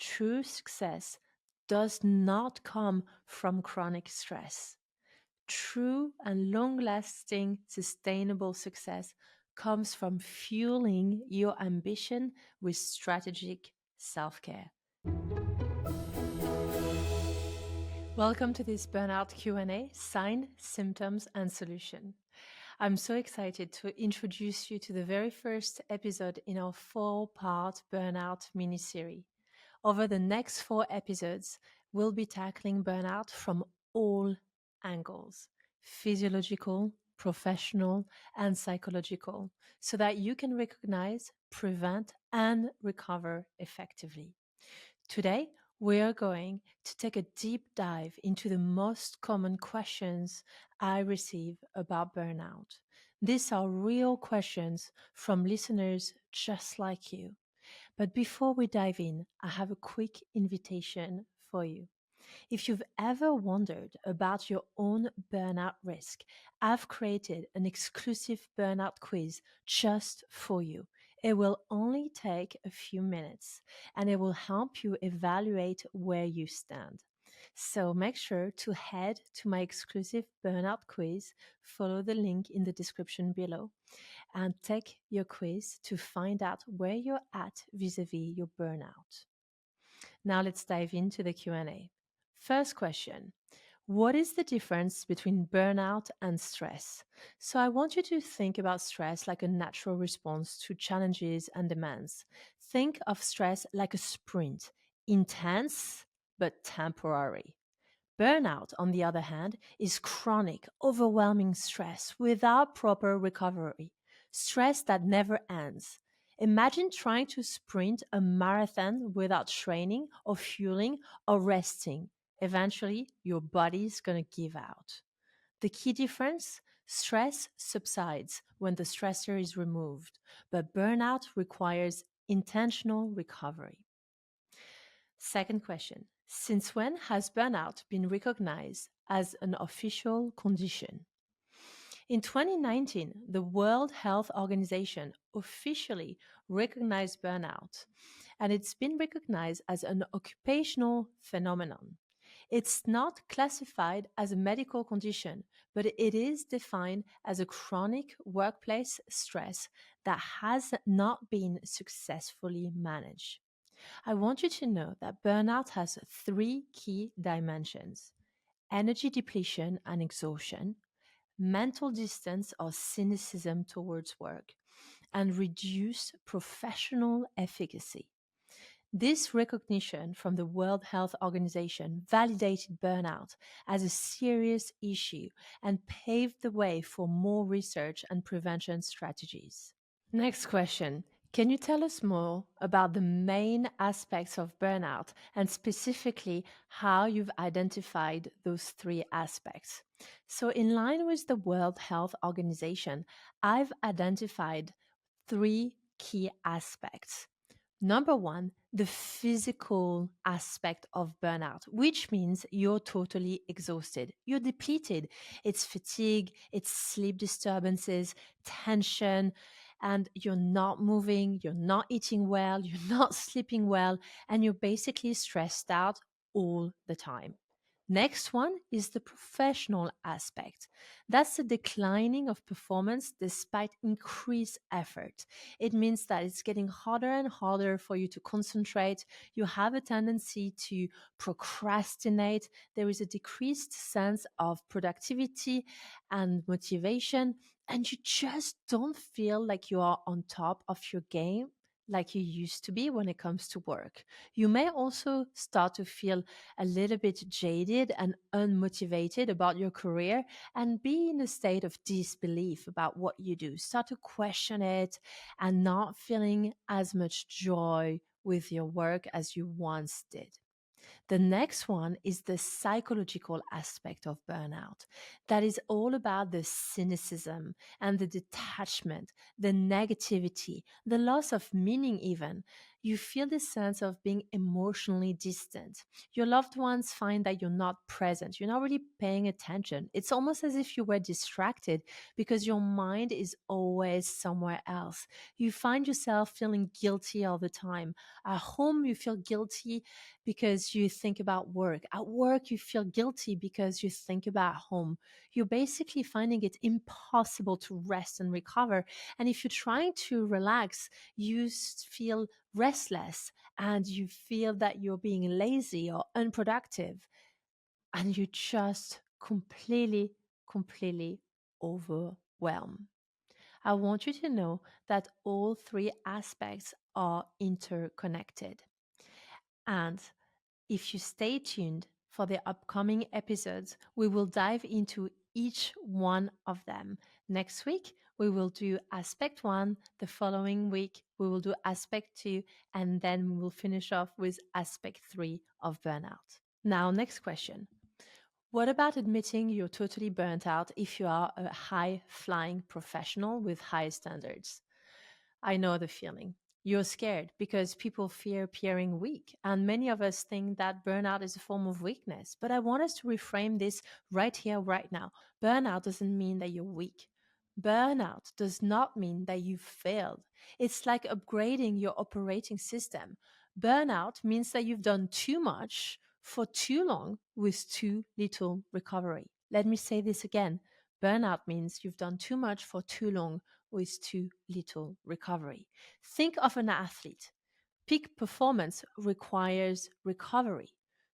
true success does not come from chronic stress. True and long lasting sustainable success comes from fueling your ambition with strategic self care. Welcome to this Burnout Q&A, Sign, Symptoms and Solution. I'm so excited to introduce you to the very first episode in our 4-part Burnout mini-series. Over the next 4 episodes, we'll be tackling burnout from all angles: physiological, professional, and psychological, so that you can recognize, prevent, and recover effectively. Today, we are going to take a deep dive into the most common questions I receive about burnout. These are real questions from listeners just like you. But before we dive in, I have a quick invitation for you. If you've ever wondered about your own burnout risk, I've created an exclusive burnout quiz just for you. It will only take a few minutes and it will help you evaluate where you stand. So make sure to head to my exclusive burnout quiz, follow the link in the description below, and take your quiz to find out where you're at vis-a-vis your burnout. Now let's dive into the Q&A. First question: what is the difference between burnout and stress? So I want you to think about stress like a natural response to challenges and demands. Think of stress like a sprint, intense but temporary. Burnout, on the other hand, is chronic, overwhelming stress without proper recovery, stress that never ends. Imagine trying to sprint a marathon without training or fueling or resting. Eventually, your body's going to give out. The key difference: stress subsides when the stressor is removed, but burnout requires intentional recovery. Second question: since when has burnout been recognized as an official condition? In 2019, the World Health Organization officially recognized burnout, and it's been recognized as an occupational phenomenon. It's not classified as a medical condition, but it is defined as a chronic workplace stress that has not been successfully managed. I want you to know that burnout has 3 key dimensions: energy depletion and exhaustion, mental distance or cynicism towards work, and reduced professional efficacy. This recognition from the World Health Organization validated burnout as a serious issue and paved the way for more research and prevention strategies. Next question: can you tell us more about the main aspects of burnout and specifically how you've identified those 3 aspects? So, in line with the World Health Organization, I've identified 3 key aspects. Number 1, the physical aspect of burnout, which means you're totally exhausted. You're depleted. It's fatigue, it's sleep disturbances, tension, and you're not moving, you're not eating well, you're not sleeping well, and you're basically stressed out all the time. Next one is the professional aspect. That's the declining of performance despite increased effort. It means that it's getting harder and harder for you to concentrate. You have a tendency to procrastinate. There is a decreased sense of productivity and motivation, and you just don't feel like you are on top of your game like you used to be when it comes to work. You may also start to feel a little bit jaded and unmotivated about your career and be in a state of disbelief about what you do. Start to question it and not feeling as much joy with your work as you once did. The next one is the psychological aspect of burnout. That is all about the cynicism and the detachment, the negativity, the loss of meaning even. you feel this sense of being emotionally distant. Your loved ones find that you're not present, you're not really paying attention. It's almost as if you were distracted because your mind is always somewhere else. You find yourself feeling guilty all the time. At home, you feel guilty because you think about work. At work, you feel guilty because you think about home. You're basically finding it impossible to rest and recover. And if you're trying to relax, you feel restless and you feel that you're being lazy or unproductive. And you just completely overwhelmed. I want you to know that all three aspects are interconnected. And if you stay tuned for the upcoming episodes, we will dive into each one of them. Next week, we will do aspect one. The following week, we will do aspect two. And then we will finish off with aspect three of burnout. Now, next question. What about admitting you're totally burnt out if you are a high flying professional with high standards? I know the feeling. You're scared because people fear appearing weak. And many of us think that burnout is a form of weakness. But I want us to reframe this right here, right now. Burnout doesn't mean that you're weak. Burnout does not mean that you failed. It's like upgrading your operating system. Burnout means that you've done too much for too long with too little recovery. Let me say this again. Burnout means you've done too much for too long with too little recovery. Think of an athlete. Peak performance requires recovery.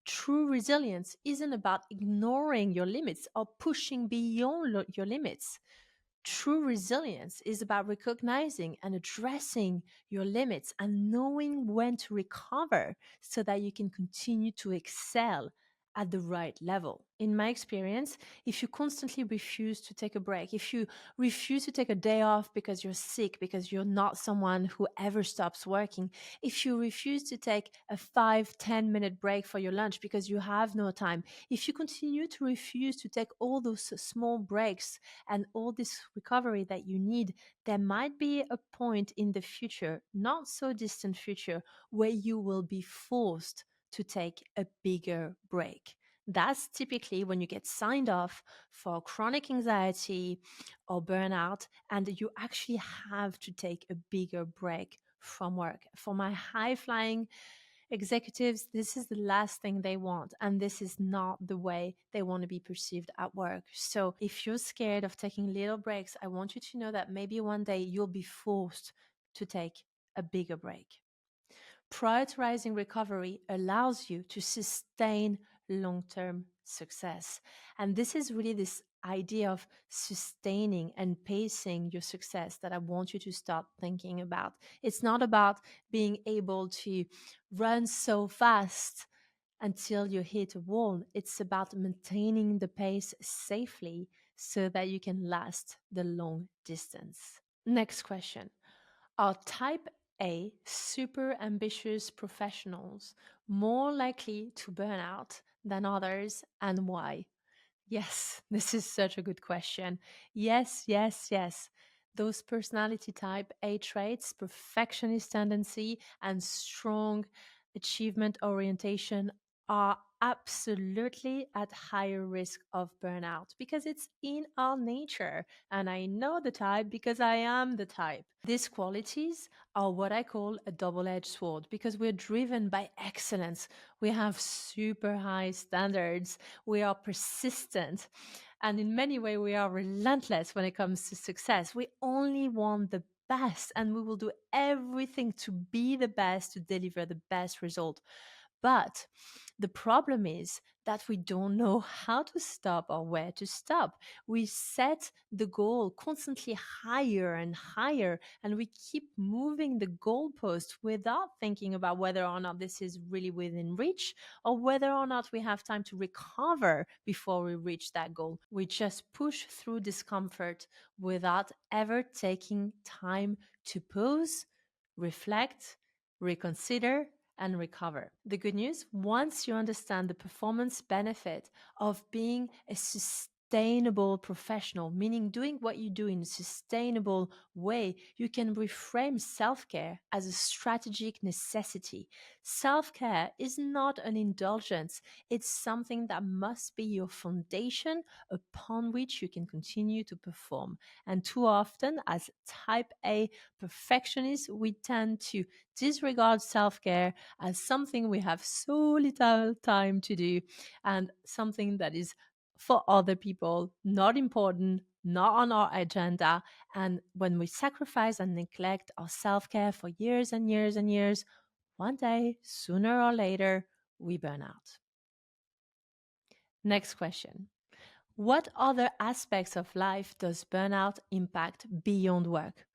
True resilience isn't about ignoring your limits or pushing beyond your limits. True resilience is about recognizing and addressing your limits and knowing when to recover so that you can continue to excel at the right level. In my experience, if you constantly refuse to take a break, if you refuse to take a day off because you're sick, because you're not someone who ever stops working, if you refuse to take a 5-10 minute break for your lunch because you have no time, if you continue to refuse to take all those small breaks and all this recovery that you need, there might be a point in the future, not so distant future, where you will be forced to take a bigger break. That's typically when you get signed off for chronic anxiety or burnout, and you actually have to take a bigger break from work. For my high flying executives, this is the last thing they want, and this is not the way they want to be perceived at work. So if you're scared of taking little breaks, I want you to know that maybe one day you'll be forced to take a bigger break. Prioritizing recovery allows you to sustain long-term success. And this is really this idea of sustaining and pacing your success that I want you to start thinking about. It's not about being able to run so fast until you hit a wall. It's about maintaining the pace safely so that you can last the long distance. Next question. Are type A super ambitious professionals more likely to burn out than others, and why? Yes, this is such a good question. Yes. Those personality type A traits, perfectionist tendency, and strong achievement orientation are absolutely at higher risk of burnout because it's in our nature. And I know the type because I am the type. These qualities are what I call a double edged sword because we're driven by excellence. We have super high standards. We are persistent. And in many ways, we are relentless when it comes to success. We only want the best and we will do everything to be the best to deliver the best result. But the problem is that we don't know how to stop or where to stop. We set the goal constantly higher and higher, and we keep moving the goalpost without thinking about whether or not this is really within reach or whether or not we have time to recover before we reach that goal. We just push through discomfort without ever taking time to pause, reflect, reconsider, and recover. The good news, once you understand the performance benefit of being a sustainable professional, meaning doing what you do in a sustainable way, you can reframe self care as a strategic necessity. Self care is not an indulgence, it's something that must be your foundation upon which you can continue to perform. And too often, as type A perfectionists, we tend to disregard self care as something we have so little time to do and something that is for other people, not important, not on our agenda. And when we sacrifice and neglect our self care for years and years and years, one day, sooner or later, we burn out. Next question. What other aspects of life does burnout impact beyond work?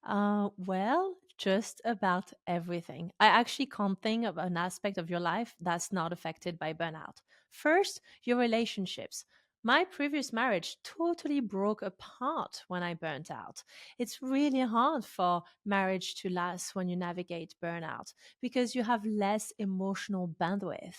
Well, just about everything. I actually can't think of an aspect of your life that's not affected by burnout. First, your relationships. My previous marriage totally broke apart when I burnt out. It's really hard for marriage to last when you navigate burnout because you have less emotional bandwidth.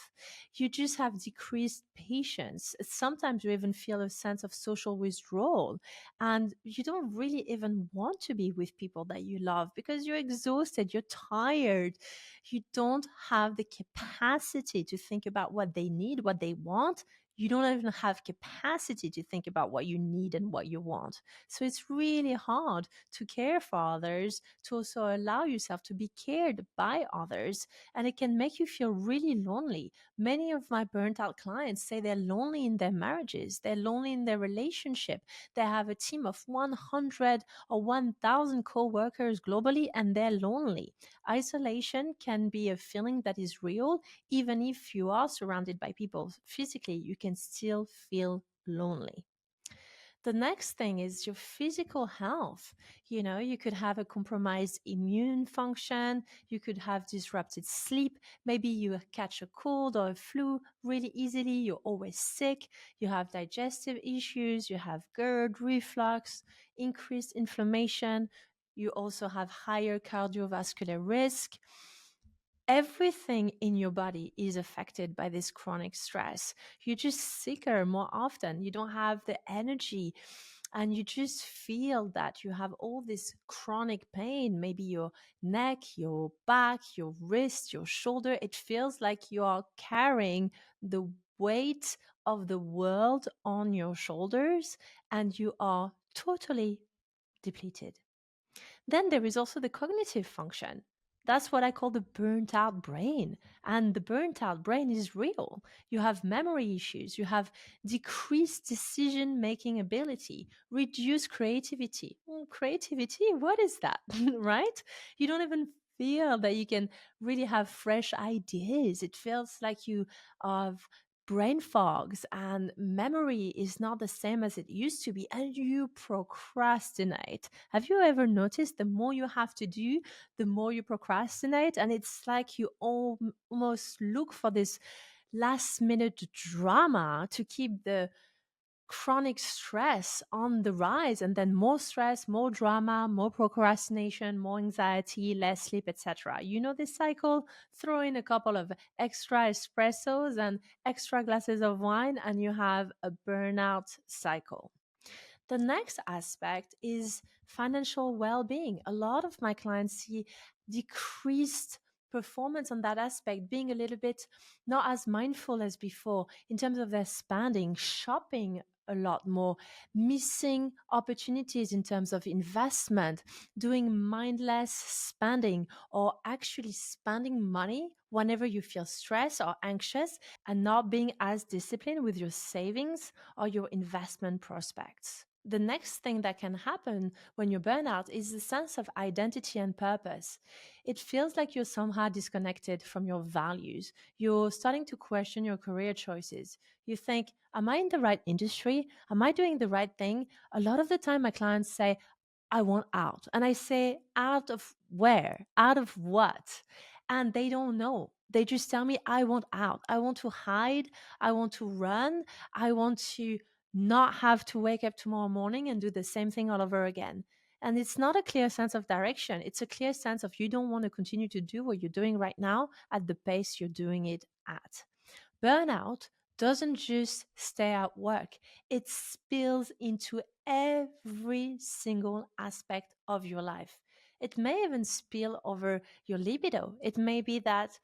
You just have decreased patience. Sometimes you even feel a sense of social withdrawal and you don't really even want to be with people that you love because you're exhausted, you're tired, you don't have the capacity to think about what they need, what they want. You don't even have capacity to think about what you need and what you want. So it's really hard to care for others, to also allow yourself to be cared by others. And it can make you feel really lonely. Many of my burnt out clients say they're lonely in their marriages, they're lonely in their relationship. They have a team of 100 or 1,000 co-workers globally and they're lonely. Isolation can be a feeling that is real. Even if you are surrounded by people physically, you can still feel lonely. The next thing is your physical health. You know, you could have a compromised immune function, you could have disrupted sleep, maybe you catch a cold or a flu really easily, you're always sick, you have digestive issues, you have GERD, reflux, increased inflammation, you also have higher cardiovascular risk. Everything in your body is affected by this chronic stress. You're just sicker more often. You don't have the energy and you just feel that you have all this chronic pain, maybe your neck, your back, your wrist, your shoulder. It feels like you are carrying the weight of the world on your shoulders and you are totally depleted. Then there is also the cognitive function. That's what I call the burnt out brain. And the burnt out brain is real. You have memory issues, you have decreased decision making ability, reduced creativity. Creativity, what is that? Right? You don't even feel that you can really have fresh ideas. It feels like you have brain fogs and memory is not the same as it used to be and you procrastinate. Have you ever noticed the more you have to do, the more you procrastinate? And it's like you almost look for this last minute drama to keep the chronic stress on the rise, and then more stress, more drama, more procrastination, more anxiety, less sleep, etc. You know this cycle? Throw in a couple of extra espressos and extra glasses of wine and you have a burnout cycle. The next aspect is financial well being. A lot of my clients see decreased performance on that aspect, being a little bit not as mindful as before in terms of their spending, shopping a lot more, missing opportunities in terms of investment, doing mindless spending, or actually spending money whenever you feel stressed or anxious and not being as disciplined with your savings or your investment prospects. The next thing that can happen when you burn out is the sense of identity and purpose. It feels like you're somehow disconnected from your values. You're starting to question your career choices. You think, am I in the right industry? Am I doing the right thing? A lot of the time, my clients say, I want out. And I say, out of where? Out of what? And they don't know. They just tell me, I want out. I want to hide. I want to run. I want to not have to wake up tomorrow morning and do the same thing all over again. And it's not a clear sense of direction. It's a clear sense of you don't want to continue to do what you're doing right now at the pace you're doing it at. Burnout doesn't just stay at work, it spills into every single aspect of your life. It may even spill over your libido. It may be that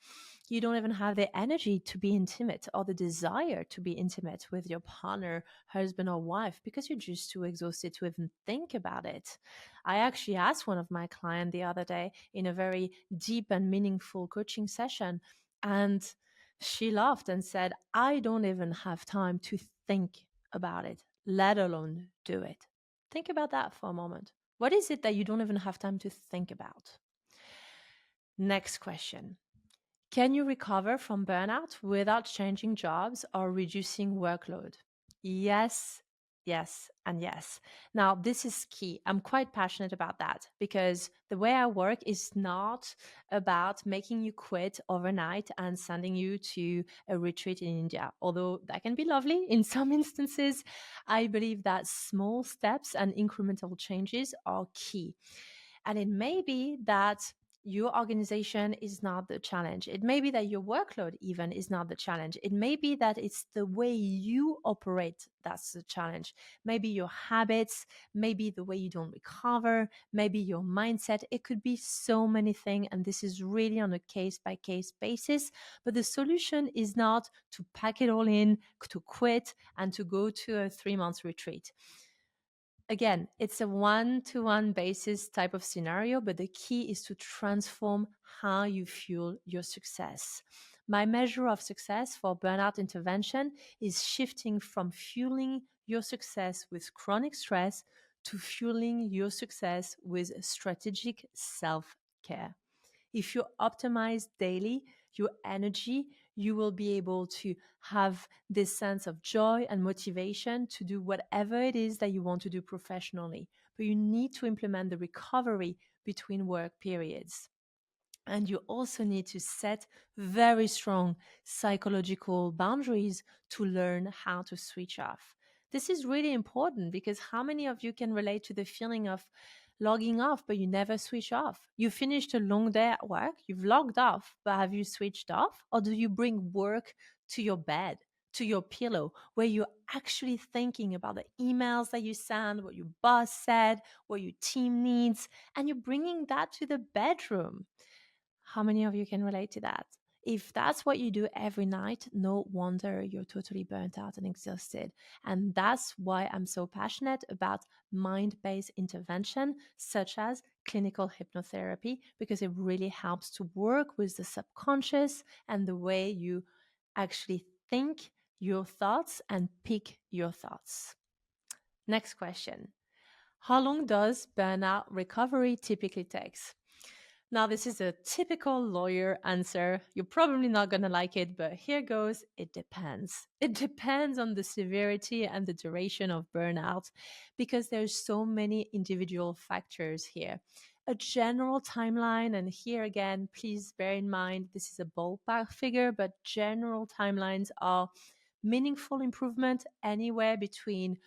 you don't even have the energy to be intimate or the desire to be intimate with your partner, husband, or wife because you're just too exhausted to even think about it. I actually asked one of my clients the other day in a very deep and meaningful coaching session, and she laughed and said, I don't even have time to think about it, let alone do it. Think about that for a moment. What is it that you don't even have time to think about? Next question. Can you recover from burnout without changing jobs or reducing workload? Yes, yes, and yes. Now, this is key. I'm quite passionate about that because the way I work is not about making you quit overnight and sending you to a retreat in India. Although that can be lovely in some instances, I believe that small steps and incremental changes are key. And it may be that your organization is not the challenge. It may be that your workload even is not the challenge. It may be that it's the way you operate that's the challenge. Maybe your habits, maybe the way you don't recover, maybe your mindset. It could be so many things. And this is really on a case by case basis. But the solution is not to pack it all in, to quit, and to go to a 3 month retreat. Again, it's a one-to-one basis type of scenario, but the key is to transform how you fuel your success. My measure of success for burnout intervention is shifting from fueling your success with chronic stress to fueling your success with strategic self-care. If you optimize daily your energy, you will be able to have this sense of joy and motivation to do whatever it is that you want to do professionally. But you need to implement the recovery between work periods. And you also need to set very strong psychological boundaries to learn how to switch off. This is really important because how many of you can relate to the feeling of logging off, but you never switch off? You finished a long day at work, you've logged off, but have you switched off? Or do you bring work to your bed, to your pillow, where you're actually thinking about the emails that you send, what your boss said, what your team needs, and you're bringing that to the bedroom? How many of you can relate to that? If that's what you do every night, no wonder you're totally burnt out and exhausted. And that's why I'm so passionate about mind based intervention, such as clinical hypnotherapy, because it really helps to work with the subconscious and the way you actually think your thoughts and pick your thoughts. Next question. How long does burnout recovery typically takes? Now, this is a typical lawyer answer. You're probably not going to like it, but here goes. It depends. It depends on the severity and the duration of burnout because there's so many individual factors here. A general timeline, and here again, please bear in mind this is a ballpark figure, but general timelines are meaningful improvement anywhere between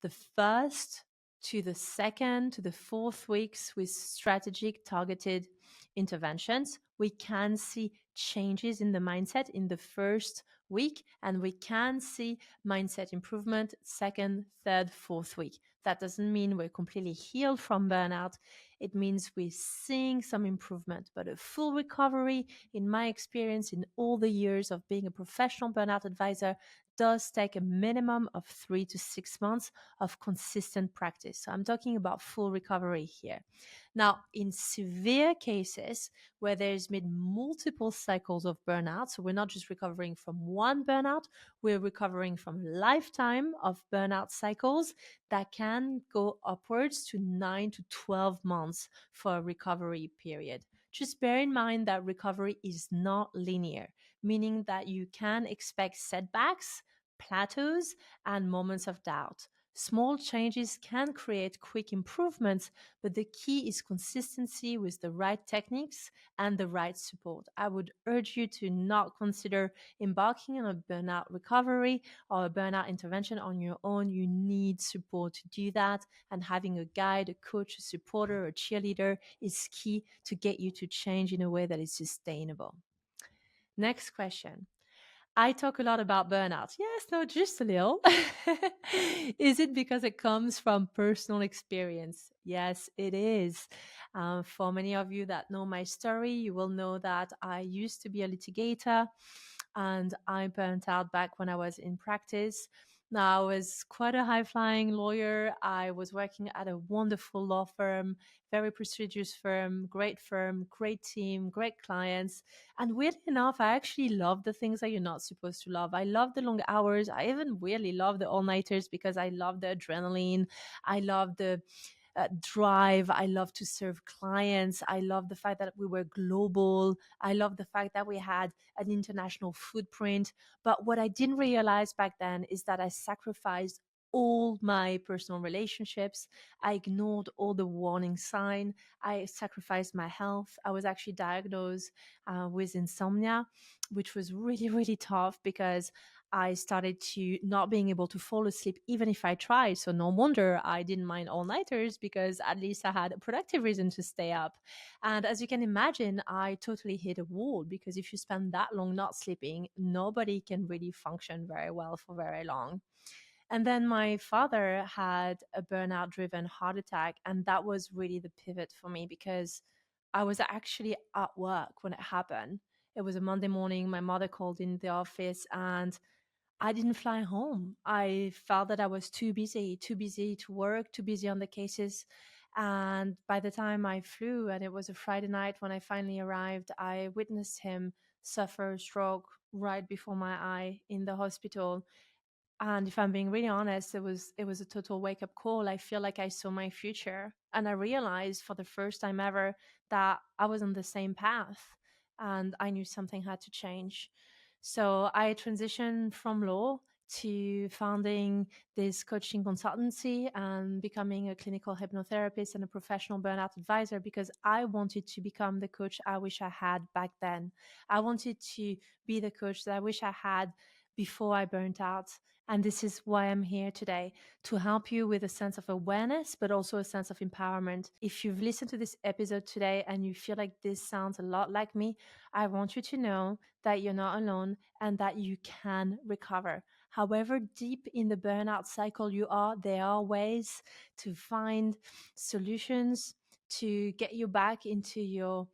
the first to the second to the fourth weeks with strategic targeted interventions. We can see changes in the mindset in the first week, and we can see mindset improvement second, third, fourth week. That doesn't mean we're completely healed from burnout. It means we're seeing some improvement, but a full recovery, in my experience, in all the years of being a professional burnout advisor, does take a minimum of 3 to 6 months of consistent practice. So I'm talking about full recovery here. Now, in severe cases where there's been multiple cycles of burnout, so we're not just recovering from one burnout, we're recovering from a lifetime of burnout cycles that can go upwards to 9 to 12 months for a recovery period. Just bear in mind that recovery is not linear, meaning that you can expect setbacks, plateaus, and moments of doubt. Small changes can create quick improvements, but the key is consistency with the right techniques and the right support. I would urge you to not consider embarking on a burnout recovery or a burnout intervention on your own. You need support to do that, and having a guide, a coach, a supporter, a cheerleader is key to get you to change in a way that is sustainable. Next question. I talk a lot about burnout. Yes, no, just a little. Is it because it comes from personal experience? Yes, it is. For many of you that know my story, you will know that I used to be a litigator and I burnt out back when I was in practice. Now, I was quite a high flying lawyer. I was working at a wonderful law firm, very prestigious firm, great team, great clients. And weirdly enough, I actually love the things that you're not supposed to love. I love the long hours. I even weirdly love the all nighters because I love the adrenaline. I love the drive. I love to serve clients. I love the fact that we were global. I love the fact that we had an international footprint. But what I didn't realize back then is that I sacrificed all my personal relationships. I ignored all the warning signs. I sacrificed my health. I was actually diagnosed with insomnia, which was really, really tough because I started to not being able to fall asleep even if I tried. So no wonder I didn't mind all nighters because at least I had a productive reason to stay up. And as you can imagine, I totally hit a wall because if you spend that long not sleeping, nobody can really function very well for very long. And then my father had a burnout driven heart attack. And that was really the pivot for me because I was actually at work when it happened. It was a Monday morning. My mother called in the office and I didn't fly home. I felt that I was too busy to work, too busy on the cases. And by the time I flew, and it was a Friday night when I finally arrived, I witnessed him suffer a stroke right before my eye in the hospital. And if I'm being really honest, it was a total wake up call. I feel like I saw my future, and I realized for the first time ever that I was on the same path, and I knew something had to change. So I transitioned from law to founding this coaching consultancy and becoming a clinical hypnotherapist and a professional burnout advisor because I wanted to become the coach I wish I had back then. I wanted to be the coach that I wish I had before I burnt out. And this is why I'm here today to help you with a sense of awareness, but also a sense of empowerment. If you've listened to this episode today and you feel like this sounds a lot like me, I want you to know that you're not alone and that you can recover. However deep in the burnout cycle you are, there are ways to find solutions to get you back into your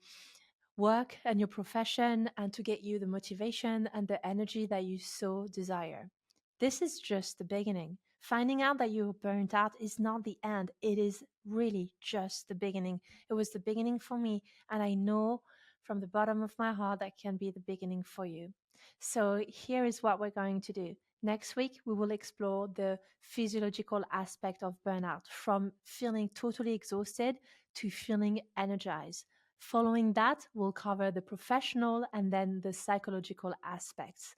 work and your profession and to get you the motivation and the energy that you so desire. This is just the beginning. Finding out that you're burnt out is not the end. It is really just the beginning. It was the beginning for me, and I know from the bottom of my heart that can be the beginning for you. So, here is what we're going to do. Next week, we will explore the physiological aspect of burnout from feeling totally exhausted to feeling energized. Following that, we'll cover the professional and then the psychological aspects.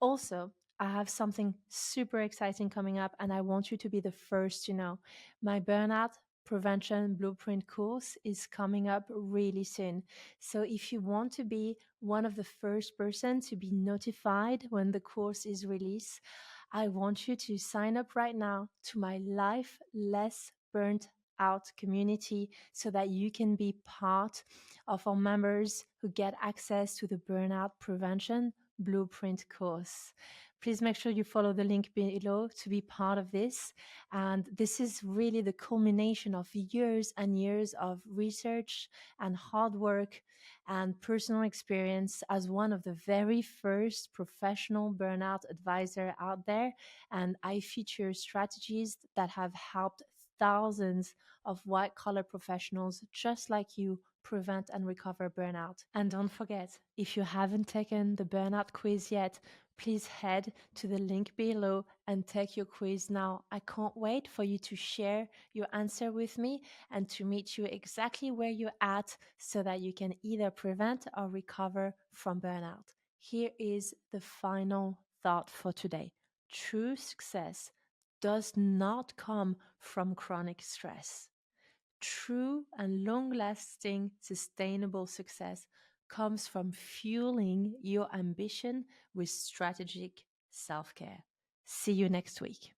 Also, I have something super exciting coming up, and I want you to be the first to know. My burnout prevention blueprint course is coming up really soon. So, if you want to be one of the first person to be notified when the course is released, I want you to sign up right now to my Life Less Burnt Out community so that you can be part of our members who get access to the burnout prevention blueprint course. Please make sure you follow the link below to be part of this. And this is really the culmination of years and years of research and hard work and personal experience as one of the very first professional burnout advisor out there. And I feature strategies that have helped thousands of white collar professionals just like you prevent and recover burnout. And don't forget, if you haven't taken the burnout quiz yet, please head to the link below and take your quiz now. I can't wait for you to share your answer with me and to meet you exactly where you're at so that you can either prevent or recover from burnout. Here is the final thought for today. True success does not come from chronic stress. True and long lasting sustainable success comes from fueling your ambition with strategic self care. See you next week.